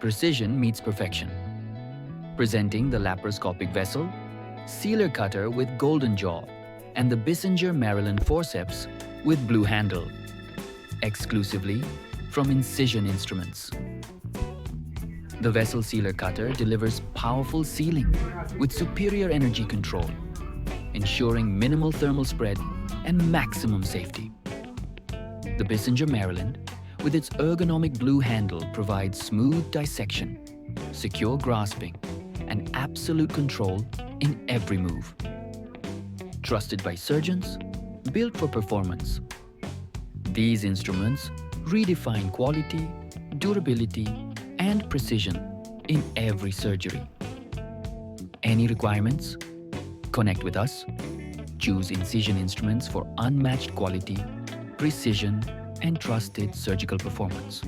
Precision meets perfection. Presenting the laparoscopic vessel, sealer cutter with golden jaw, and the Bissinger Maryland forceps with blue handle. Exclusively from Incision Instruments. The vessel sealer cutter delivers powerful sealing with superior energy control, ensuring minimal thermal spread and maximum safety. The Bissinger Maryland, with its ergonomic blue handle, provides smooth dissection, secure grasping, and absolute control in every move. Trusted by surgeons, built for performance. These instruments redefine quality, durability, and precision in every surgery. Any requirements? Connect with us. Choose Incision Instruments for unmatched quality, precision, and trusted surgical performance.